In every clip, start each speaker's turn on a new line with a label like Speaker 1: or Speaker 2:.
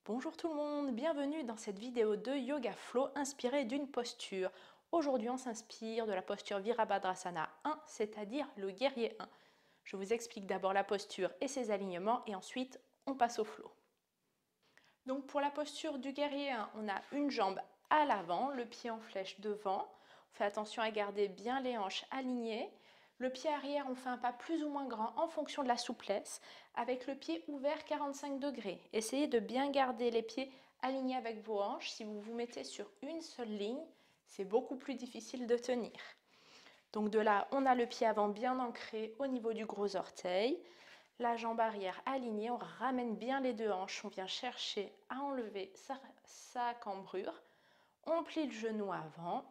Speaker 1: Bonjour tout le monde, bienvenue dans cette vidéo de Yoga Flow inspirée d'une posture. Aujourd'hui on s'inspire de la posture Virabhadrasana 1, c'est-à-dire le guerrier 1. Je vous explique d'abord la posture et ses alignements et ensuite on passe au flow. Donc pour la posture du guerrier 1, on a une jambe à l'avant, le pied en flèche devant. On fait attention à garder bien les hanches alignées. Le pied arrière, on fait un pas plus ou moins grand en fonction de la souplesse, avec le pied ouvert 45 degrés. Essayez de bien garder les pieds alignés avec vos hanches. Si vous vous mettez sur une seule ligne, c'est beaucoup plus difficile de tenir. Donc de là, on a le pied avant bien ancré au niveau du gros orteil. La jambe arrière alignée, on ramène bien les deux hanches. On vient chercher à enlever sa cambrure. On plie le genou avant.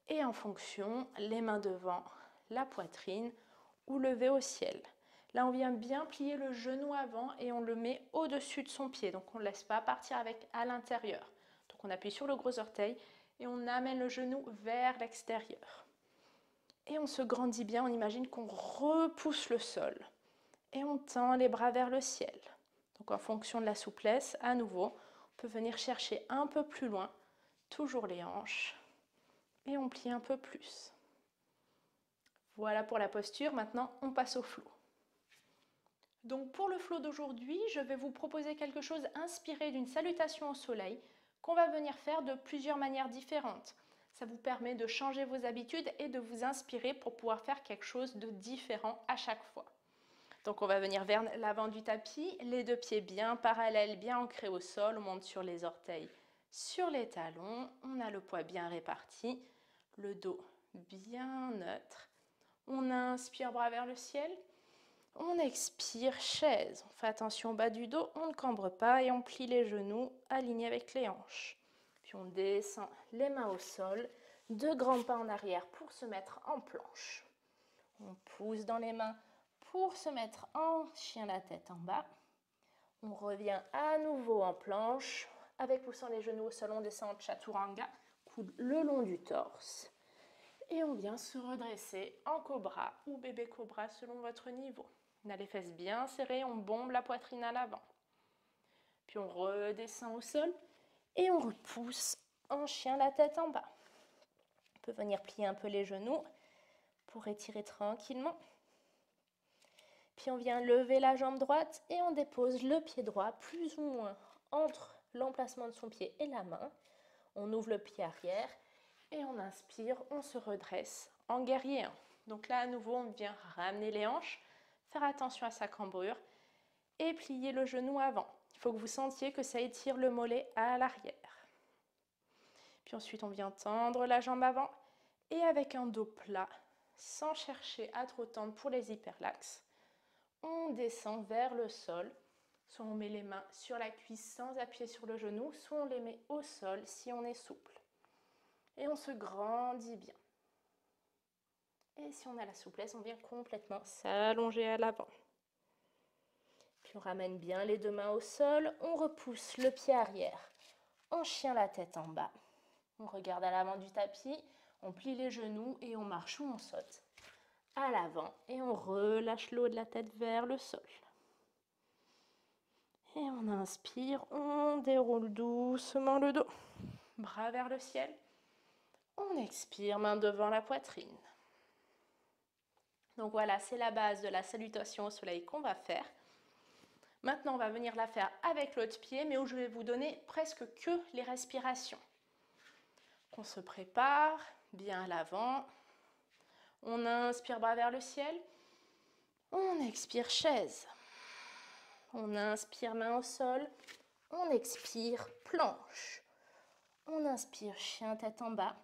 Speaker 1: Et en fonction, les mains devant la poitrine ou lever au ciel. Là, on vient bien plier le genou avant et on le met au-dessus de son pied. Donc, on ne laisse pas partir avec à l'intérieur. Donc, on appuie sur le gros orteil et on amène le genou vers l'extérieur. Et on se grandit bien, on imagine qu'on repousse le sol. Et on tend les bras vers le ciel. Donc, en fonction de la souplesse, à nouveau, on peut venir chercher un peu plus loin, toujours les hanches. Et on plie un peu plus. Voilà pour la posture, maintenant on passe au flow. Donc pour le flow d'aujourd'hui, je vais vous proposer quelque chose inspiré d'une salutation au soleil qu'on va venir faire de plusieurs manières différentes. Ça vous permet de changer vos habitudes et de vous inspirer pour pouvoir faire quelque chose de différent à chaque fois. Donc on va venir vers l'avant du tapis, les deux pieds bien parallèles, bien ancrés au sol, on monte sur les orteils, sur les talons, on a le poids bien réparti, le dos bien neutre. On inspire, bras vers le ciel. On expire, chaise. On fait attention au bas du dos, on ne cambre pas et on plie les genoux alignés avec les hanches. Puis on descend les mains au sol, deux grands pas en arrière pour se mettre en planche. On pousse dans les mains pour se mettre en chien la tête en bas. On revient à nouveau en planche. Avec poussant les genoux au sol, on descend en chaturanga, coude le long du torse. Et on vient se redresser en cobra ou bébé cobra selon votre niveau. On a les fesses bien serrées, on bombe la poitrine à l'avant. Puis on redescend au sol et on repousse en chien la tête en bas. On peut venir plier un peu les genoux pour étirer tranquillement. Puis on vient lever la jambe droite et on dépose le pied droit plus ou moins entre l'emplacement de son pied et la main. On ouvre le pied arrière et on inspire, on se redresse en guerrier 1. Donc là, à nouveau, on vient ramener les hanches, faire attention à sa cambrure et plier le genou avant. Il faut que vous sentiez que ça étire le mollet à l'arrière. Puis ensuite, on vient tendre la jambe avant et avec un dos plat, sans chercher à trop tendre pour les hyperlaxes, on descend vers le sol. Soit on met les mains sur la cuisse sans appuyer sur le genou, soit on les met au sol si on est souple. Et on se grandit bien. Et si on a la souplesse, on vient complètement s'allonger à l'avant. Puis on ramène bien les deux mains au sol, on repousse le pied arrière, on chien la tête en bas. On regarde à l'avant du tapis, on plie les genoux et on marche ou on saute à l'avant et on relâche le haut de la tête vers le sol. Et on inspire, on déroule doucement le dos, bras vers le ciel. On expire, main devant la poitrine. Donc voilà, c'est la base de la salutation au soleil qu'on va faire. Maintenant, on va venir la faire avec l'autre pied, mais où je vais vous donner presque que les respirations. On se prépare, bien à l'avant. On inspire, bras vers le ciel. On expire, chaise. On inspire, main au sol. On expire, planche. On inspire, chien tête en bas.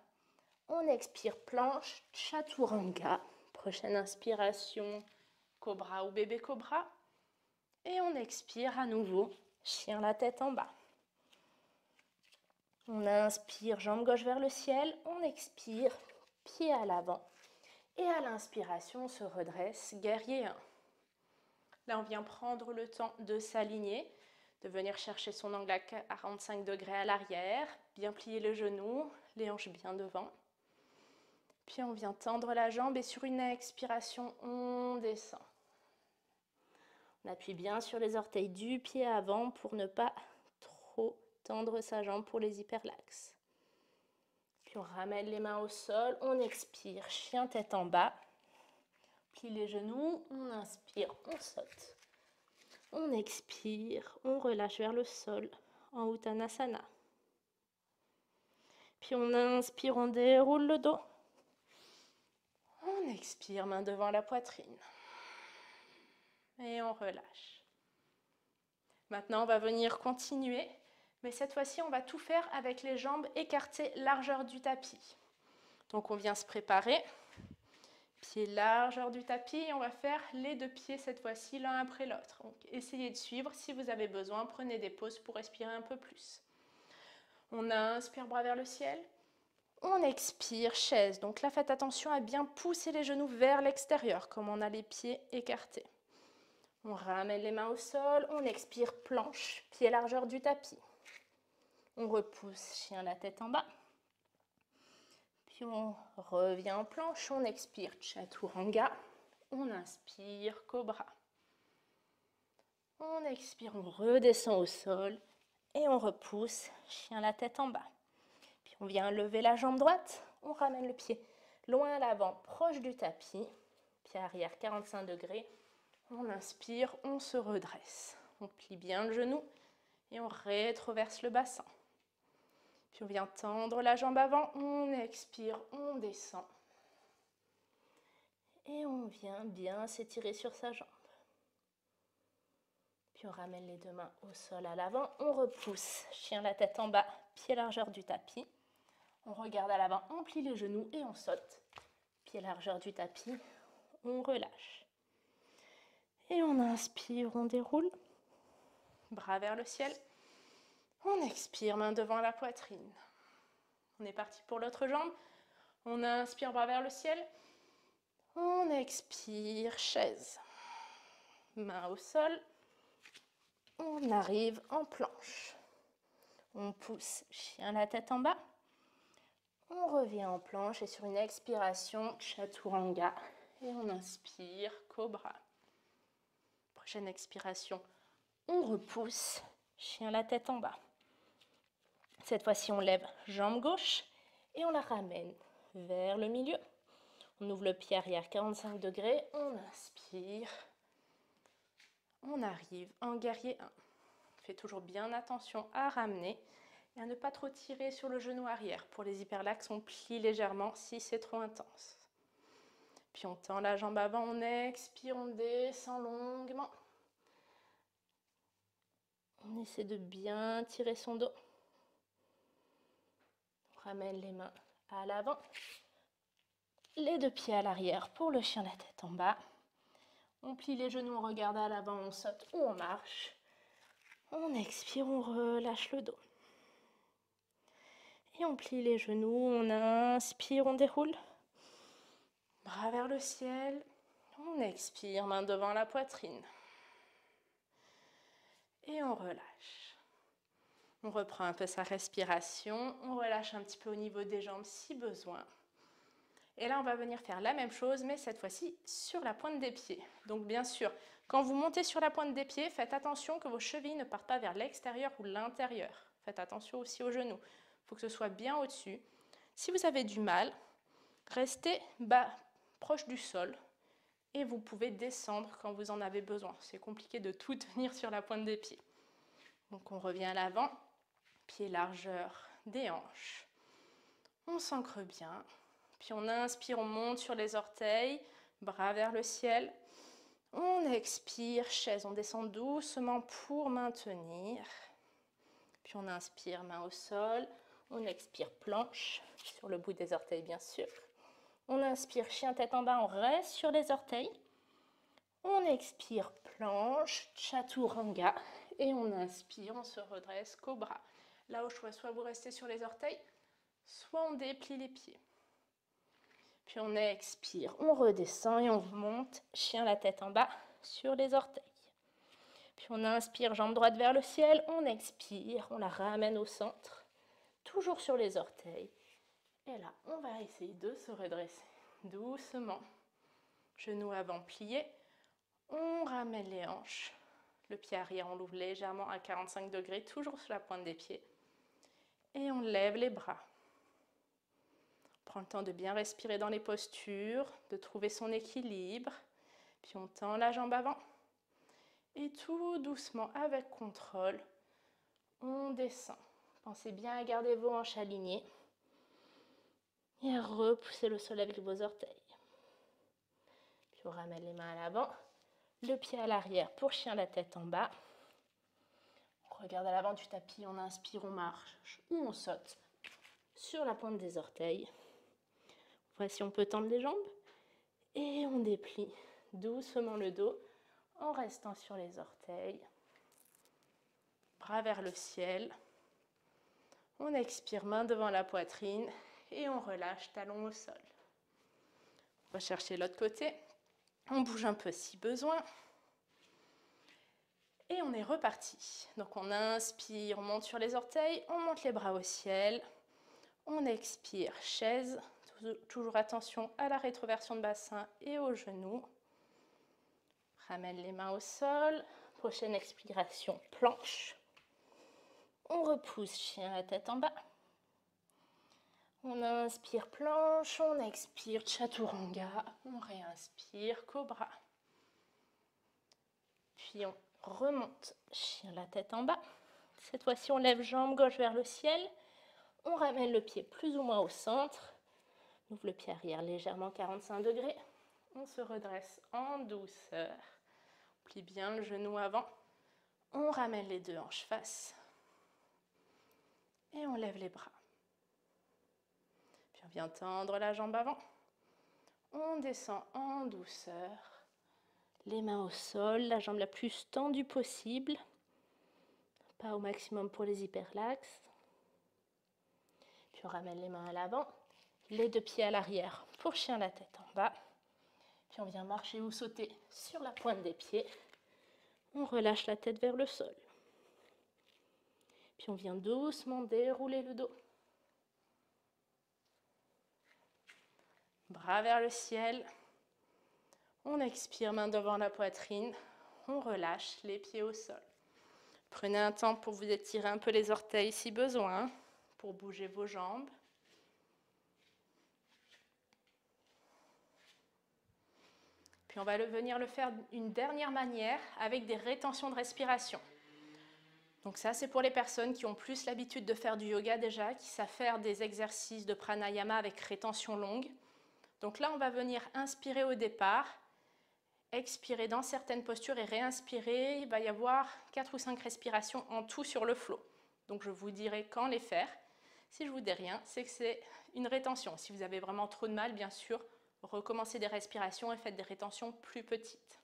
Speaker 1: On expire, planche, chaturanga. Prochaine inspiration, cobra ou bébé cobra. Et on expire à nouveau, chien la tête en bas. On inspire, jambe gauche vers le ciel. On expire, pied à l'avant. Et à l'inspiration, on se redresse, guerrier 1. Là, on vient prendre le temps de s'aligner, de venir chercher son angle à 45 degrés à l'arrière, bien plier le genou, les hanches bien devant. Puis on vient tendre la jambe et sur une expiration, on descend. On appuie bien sur les orteils du pied avant pour ne pas trop tendre sa jambe pour les hyperlaxes. Puis on ramène les mains au sol, on expire, chien tête en bas. Plie les genoux, on inspire, on saute. On expire, on relâche vers le sol en Uttanasana. Puis on inspire, on déroule le dos. On expire, main devant la poitrine. Et on relâche. Maintenant, on va venir continuer, mais cette fois-ci, on va tout faire avec les jambes écartées largeur du tapis. Donc, on vient se préparer. Pieds largeur du tapis et on va faire les deux pieds cette fois-ci l'un après l'autre. Donc, essayez de suivre. Si vous avez besoin, prenez des pauses pour respirer un peu plus. On inspire, bras vers le ciel. On expire, chaise. Donc là, faites attention à bien pousser les genoux vers l'extérieur, comme on a les pieds écartés. On ramène les mains au sol. On expire, planche, pied largeur du tapis. On repousse, chien la tête en bas. Puis on revient en planche. On expire, chaturanga. On inspire, cobra. On expire, on redescend au sol. Et on repousse, chien la tête en bas. Puis on vient lever la jambe droite, on ramène le pied loin à l'avant, proche du tapis. Pied arrière 45 degrés. On inspire, on se redresse. On plie bien le genou et on rétroverse le bassin. Puis on vient tendre la jambe avant, on expire, on descend. Et on vient bien s'étirer sur sa jambe. Puis on ramène les deux mains au sol à l'avant, on repousse, chien la tête en bas, pied largeur du tapis. On regarde à l'avant, on plie les genoux et on saute. Pied largeur du tapis, on relâche. Et on inspire, on déroule. Bras vers le ciel. On expire, main devant la poitrine. On est parti pour l'autre jambe. On inspire, bras vers le ciel. On expire, chaise. Main au sol. On arrive en planche. On pousse, chien la tête en bas. On revient en planche et sur une expiration, chaturanga. Et on inspire, cobra. Prochaine expiration, on repousse, chien la tête en bas. Cette fois-ci, on lève jambe gauche et on la ramène vers le milieu. On ouvre le pied arrière 45 degrés, on inspire. On arrive en guerrier 1. Faites toujours bien attention à ramener et à ne pas trop tirer sur le genou arrière. Pour les hyperlaxes, on plie légèrement si c'est trop intense. Puis on tend la jambe avant, on expire, on descend longuement. On essaie de bien tirer son dos. On ramène les mains à l'avant. Les deux pieds à l'arrière pour le chien la tête en bas. On plie les genoux, on regarde à l'avant, on saute ou on marche. On expire, on relâche le dos. Et on plie les genoux, on inspire, on déroule. Bras vers le ciel. On expire, main devant la poitrine. Et on relâche. On reprend un peu sa respiration. On relâche un petit peu au niveau des jambes si besoin. Et là, on va venir faire la même chose, mais cette fois-ci sur la pointe des pieds. Donc bien sûr, quand vous montez sur la pointe des pieds, faites attention que vos chevilles ne partent pas vers l'extérieur ou l'intérieur. Faites attention aussi aux genoux. Il faut que ce soit bien au-dessus. Si vous avez du mal, restez bas, proche du sol. Et vous pouvez descendre quand vous en avez besoin. C'est compliqué de tout tenir sur la pointe des pieds. Donc on revient à l'avant. Pied largeur des hanches. On s'ancre bien. Puis on inspire, on monte sur les orteils, bras vers le ciel. On expire, chaise, on descend doucement pour maintenir. Puis on inspire, main au sol. On expire, planche, sur le bout des orteils bien sûr. On inspire, chien tête en bas, on reste sur les orteils. On expire, planche, chaturanga. Et on inspire, on se redresse, cobra. Là au choix, soit vous restez sur les orteils, soit on déplie les pieds. Puis on expire, on redescend et on monte, chien la tête en bas, sur les orteils. Puis on inspire, jambe droite vers le ciel, on expire, on la ramène au centre, toujours sur les orteils. Et là, on va essayer de se redresser doucement. Genoux avant pliés, on ramène les hanches Le pied arrière, on l'ouvre légèrement à 45 degrés, toujours sur la pointe des pieds. Et on lève les bras. On prend le temps de bien respirer dans les postures, de trouver son équilibre. Puis on tend la jambe avant. Et tout doucement, avec contrôle, on descend. Pensez bien à garder vos hanches alignées. Et à repousser le sol avec vos orteils. Puis on ramène les mains à l'avant. Le pied à l'arrière pour chien, la tête en bas. On regarde à l'avant du tapis, on inspire, on marche ou on saute sur la pointe des orteils. Voici, on peut tendre les jambes. Et on déplie doucement le dos en restant sur les orteils. Bras vers le ciel. On expire, main devant la poitrine et on relâche, talon au sol. On va chercher l'autre côté. On bouge un peu si besoin. Et on est reparti. Donc on inspire, on monte sur les orteils, on monte les bras au ciel. On expire, chaise. Toujours attention à la rétroversion de bassin et aux genoux. Ramène les mains au sol. Prochaine expiration, planche. On repousse, chien, la tête en bas. On inspire, planche. On expire, chaturanga. On réinspire, cobra. Puis on remonte, chien, la tête en bas. Cette fois-ci, on lève jambe gauche vers le ciel. On ramène le pied plus ou moins au centre. On ouvre le pied arrière légèrement 45 degrés. On se redresse en douceur. On plie bien le genou avant. On ramène les deux hanches face. Et on lève les bras. Puis on vient tendre la jambe avant. On descend en douceur. Les mains au sol, la jambe la plus tendue possible. Pas au maximum pour les hyperlaxes. Puis on ramène les mains à l'avant. Les deux pieds à l'arrière pour chien, la tête en bas. Puis on vient marcher ou sauter sur la pointe des pieds. On relâche la tête vers le sol. Puis on vient doucement dérouler le dos. Bras vers le ciel. On expire, main devant la poitrine. On relâche les pieds au sol. Prenez un temps pour vous étirer un peu les orteils si besoin, pour bouger vos jambes. Puis on va venir le faire d'une dernière manière avec des rétentions de respiration. Donc ça, c'est pour les personnes qui ont plus l'habitude de faire du yoga déjà, qui savent faire des exercices de pranayama avec rétention longue. Donc là, on va venir inspirer au départ, expirer dans certaines postures et réinspirer. Il va y avoir 4 ou 5 respirations en tout sur le flow. Donc je vous dirai quand les faire. Si je vous dis rien, c'est que c'est une rétention. Si vous avez vraiment trop de mal, bien sûr, recommencez des respirations et faites des rétentions plus petites.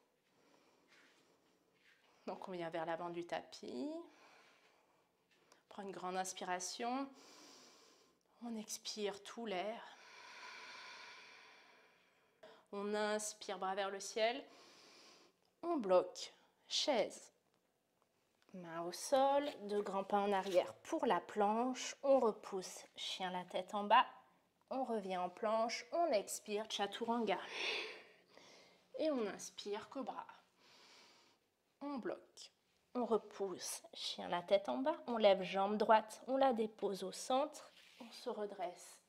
Speaker 1: Donc on vient vers l'avant du tapis. On prend une grande inspiration. On expire tout l'air. On inspire, bras vers le ciel. On bloque, chaise. Main au sol, 2 grands pas en arrière pour la planche. On repousse, chien, la tête en bas. On revient en planche, on expire, chaturanga. Et on inspire, cobra. On bloque. On repousse, chien, la tête en bas. On lève jambe droite, on la dépose au centre. On se redresse,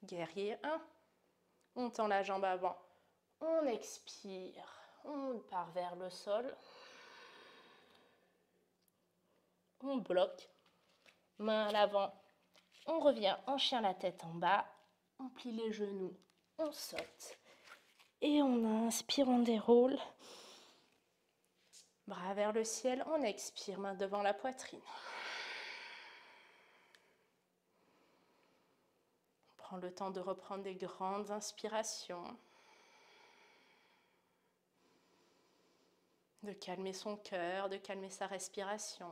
Speaker 1: guerrier 1. On tend la jambe avant. On expire, on part vers le sol. On bloque, main à l'avant. On revient en chien, la tête en bas. On plie les genoux, on saute. Et on inspire, on déroule. Bras vers le ciel, on expire, main devant la poitrine. On prend le temps de reprendre des grandes inspirations. De calmer son cœur, de calmer sa respiration.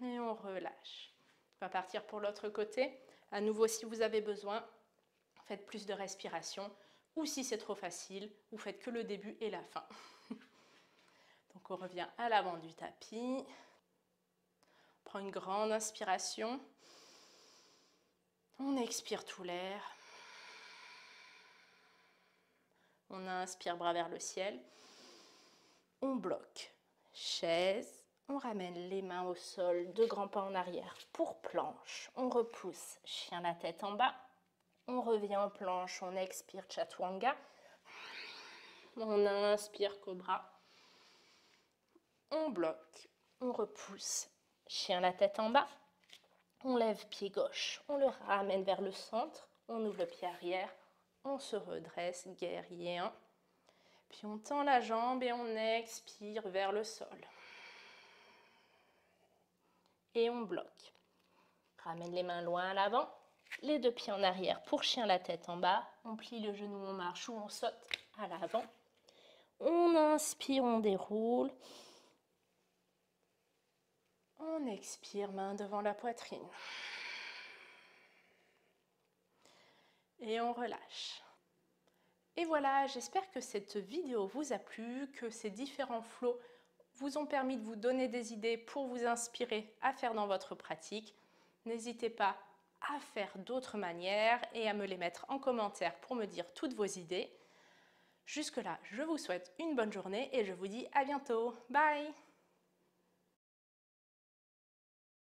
Speaker 1: Et on relâche. On va partir pour l'autre côté. À nouveau, si vous avez besoin, faites plus de respiration. Ou si c'est trop facile, vous faites que le début et la fin. Donc on revient à l'avant du tapis. On prend une grande inspiration. On expire tout l'air. On inspire, bras vers le ciel. On bloque. Chaise. On ramène les mains au sol, 2 grands pas en arrière pour planche. On repousse, chien la tête en bas. On revient en planche, on expire, chaturanga. On inspire, cobra. On bloque, on repousse, chien la tête en bas. On lève pied gauche, on le ramène vers le centre. On ouvre le pied arrière, on se redresse, guerrier 1. Puis on tend la jambe et on expire vers le sol. Et on bloque. Ramène les mains loin à l'avant, les 2 pieds en arrière pour chien la tête en bas. On plie le genou, on marche ou on saute à l'avant. On inspire, on déroule. On expire, main devant la poitrine. Et on relâche. Et voilà, j'espère que cette vidéo vous a plu, que ces différents flows vous ont permis de vous donner des idées pour vous inspirer à faire dans votre pratique. N'hésitez pas à faire d'autres manières et à me les mettre en commentaire pour me dire toutes vos idées. Jusque-là, je vous souhaite une bonne journée et je vous dis à bientôt. Bye!